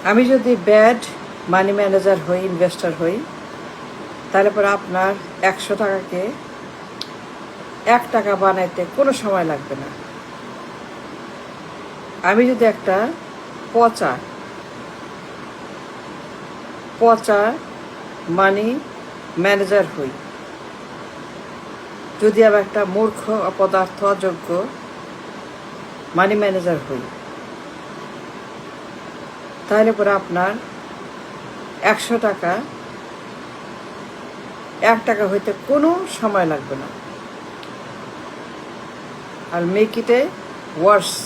আমি যদি ব্যাড মানি ম্যানেজার হই, ইনভেস্টর হই, তাহলে পরে আপনার 100 টাকাকে 1 টাকা বানাইতে কোনো সময় লাগবে না। আমি যদি একটা পচা মানি ম্যানেজার হই, যদি আমি একটা মূর্খ অপদার্থ অযোগ্য মানি ম্যানেজার হই, তাহলে পরে আপনার 100 টাকা 1 টাকা হইতে কোনো সময় লাগবে না। I'll make it a worse.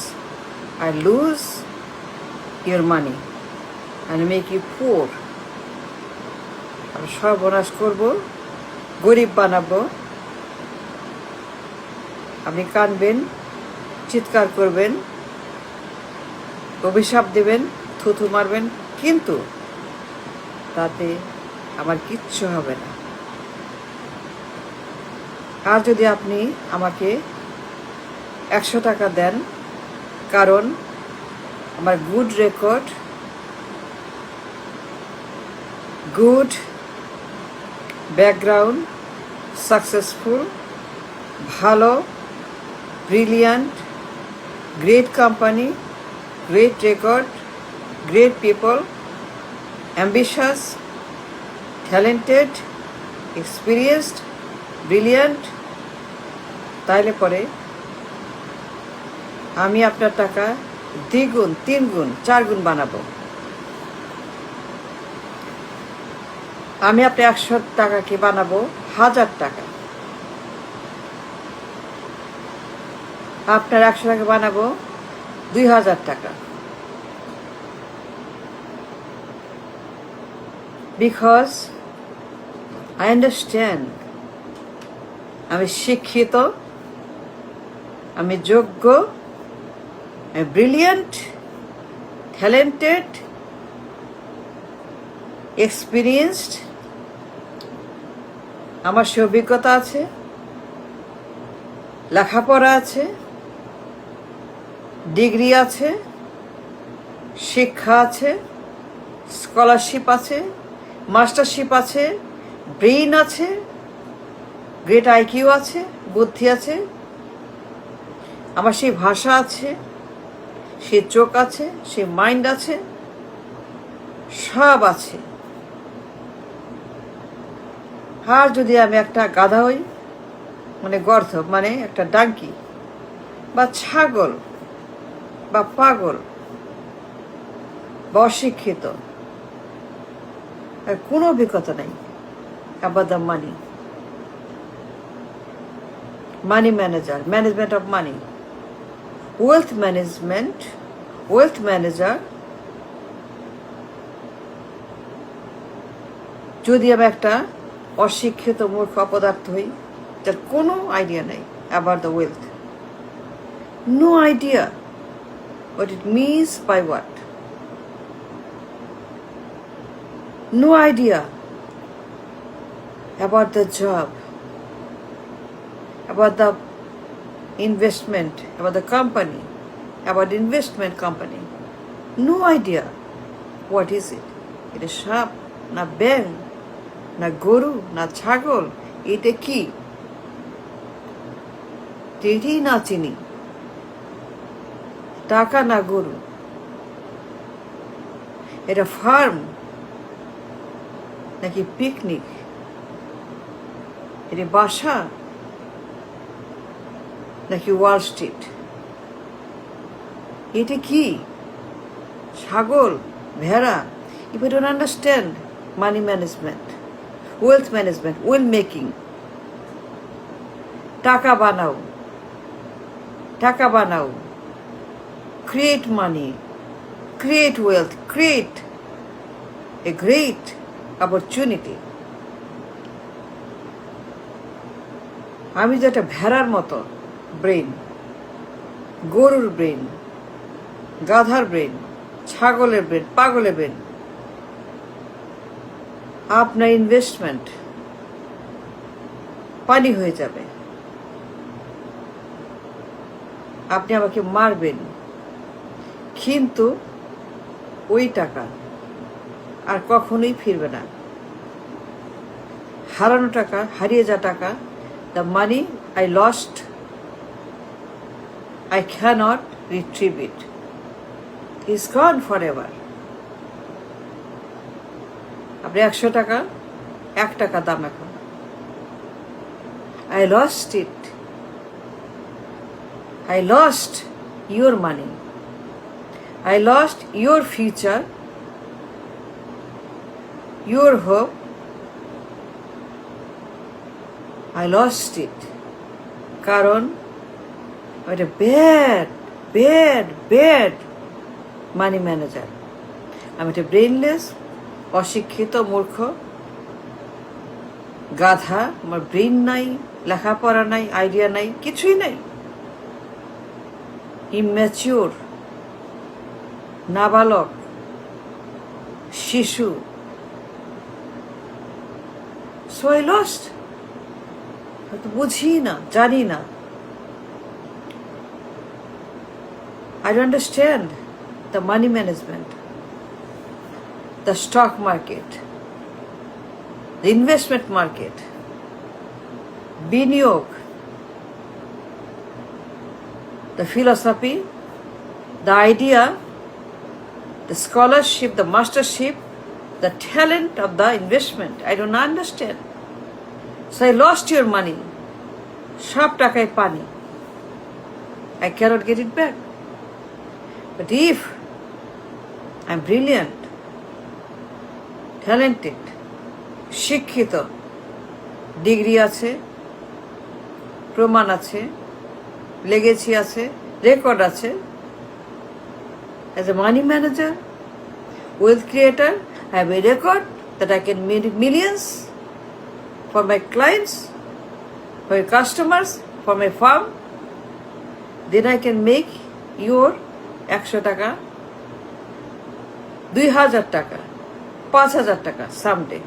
I lose your money and make you poor. আমি সর্বনাশ করব, গরিব বানাবো। আপনি কাঁদবেন, চিৎকার করবেন, অভিশাপ দেবেন, থুথু মারবেন, কিন্তু তাতে আমার কিচ্ছু হবে না। আর যদি আপনি আমাকে 100 টাকা দেন, কারণ আমার good record, good background, successful, ভালো, brilliant, great company, great record, great people, ambitious, talented, experienced, brilliant, তাইলে পরে আমি আপনার টাকা 2 গুণ, 3 গুণ, 4 গুণ বানাবো। আমি আপনার 100 টাকাকে বানাবো 1000 টাকা। আপনার 100 টাকা বানাবো 2000 টাকা। বিকজ আই আন্ডারস্ট্যান্ড, আমি শিক্ষিত, আমি যোগ্য, আমি ব্রিলিয়ান্ট, ট্যালেন্টেড, এক্সপিরিয়েন্সড, আমার সে অভিজ্ঞতা আছে, লেখাপড়া আছে, ডিগ্রি আছে, শিক্ষা আছে, স্কলারশিপ আছে, মাস্টারশিপ আছে, ব্রেইন আছে, গ্রেট আইকিউ আছে, বুদ্ধি আছে, আমার সেই ভাষা আছে, সে চোখ আছে, সে মাইন্ড আছে, সব আছে। আর যদি আমি একটা গাধা হই, মানে গর্ধ, মানে একটা ডাঙ্কি বা ছাগল বা পাগল বা অশিক্ষিত, আর কোনো অভিজ্ঞতা নেই about the money manager, management of money, wealth manager, যদি আমি একটা অশিক্ষিত মূর্খ অপদার্থ হই, যার কোনো আইডিয়া নেই about the wealth, no idea what it means by what, no idea about the job, about the investment, about the company, about investment company, no idea what is it. এটা সাপ না ব্যাঙ না গরু না ছাগল, এটা কি এটাই না চিনি। টাকা না গরু, এটা ফার্ম নাকি পিকনিক, এটা বাসা নাকি ওয়াল স্ট্রিট, এটা কি ছাগল ভেড়া? If you don't understand money management, wealth management, wealth making, টাকা বানাও, create money, create wealth, create a great opportunity. আমি যেটা ভেড়ার মতো ব্রেন, গরুর ব্রেন, গাধার ব্রেন, ছাগলের ব্রেন, পাগলের ব্রেন, আপনার ইনভেস্টমেন্ট পানি হয়ে যাবে। আপনি আমাকে মারবেন, কিন্তু ওই টাকা আর কখনোই ফিরবে না। হারানো টাকা, হারিয়ে যাওয়া টাকা, the money I lost, I cannot retrieve it. It's gone forever. আপনি 100 টাকা, 1 টাকা দাম এখন। I lost it. I lost your money. I lost your future, your hope. I lost it. কারণ একটা ব্যাড মানি ম্যানেজার। আমি একটা ব্রেইনলেস, অশিক্ষিত, মূর্খ, গাধা। আমার ব্রেইন নাই, লেখাপড়া নাই, আইডিয়া নাই, কিছুই নাই। ইম্যাচিওর, নাবালক, শিশু। So I lost. হয়তো বুঝি না, জানি না। I don't understand the money management, the stock market, the investment market, biniyog, the philosophy, the idea, the scholarship, the mastership, the talent of the investment. I don't understand. So I lost your money. সব টাকায় পানি। I cannot get it back. But if I'm brilliant, talented, শিক্ষিত, degree আছে, প্রমাণ আছে, লেগেছি আছে, record আছে, as a money manager, wealth creator, I have a record that I can make millions for my clients, for my customers, for my firm. Then I can make your 100 টাকা, 2000 টাকা, 5000 টাকা someday.